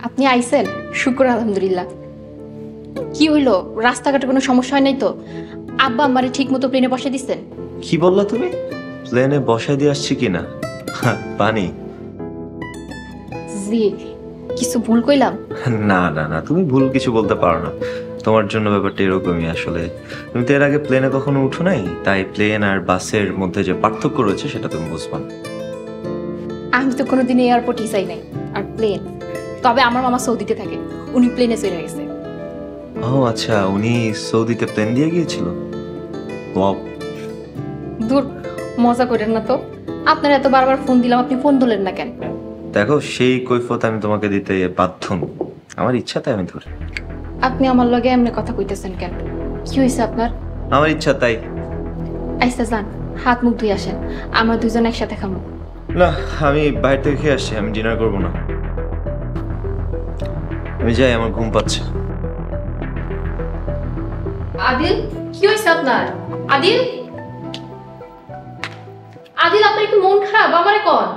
আপনি আইছেন, শুক্র আলহামদুলিল্লাহ। কি হইলো, রাস্তাঘাটে কোনো সমস্যা হয় নাই তো? আব্বা আমারে ঠিক মতো প্লেনে বসে দিচ্ছেন? কি বললা তুমি? প্লেনে বসাই দিয়ে আসছি কিনা? পানি? জি, কিছু ভুল কইলাম? না না না, তুমি ভুল কিছু বলতে পারো না। তোমার জন্য ব্যাপারটা এরকমই আসলে। তুমি তো এর আগে প্লেনে কখনো উঠো নাই, তাই প্লেন আর বাসের মধ্যে যে পার্থক্য রয়েছে সেটা তুমি বুঝবা না। আমি তো কোনোদিন এয়ারপোর্টই যাই নাই, আর প্লেন। তবে আমার মামা সৌদিতে থাকে, উনি প্লেনে চলে গেছে। ও আচ্ছা, উনি সৌদিতে প্লেন দিয়ে গিয়েছিল? ওয়াও। দূর, মজা করেন না তো। আপনার এত বারবার ফোন দিলাম, আপনি ফোন ধরলেন না কেন? দেখো, সেই কৈফিয়ত আমি তোমাকে দিতে বাধ্য নই। আমার ইচ্ছা তাই আমি ধরি। আপনি আমার লগে এমনি কথা কইতেছেন কেন? কি হয়েছে আপনার? আমার ইচ্ছা তাই। আইসা যান, হাত মুখ ধুই আসেন, আমরা দুজন একসাথে খাবো। না, আমি বাইরে থেকে খেয়ে আসছি, আমি ডিনার করবো না। আমি যাই, আমার ঘুম পাচ্ছে। আদিল, কি হয়েছে আপনার? আদিল, আদিল, আপনার একটু মন খারাপ, আমারে কন।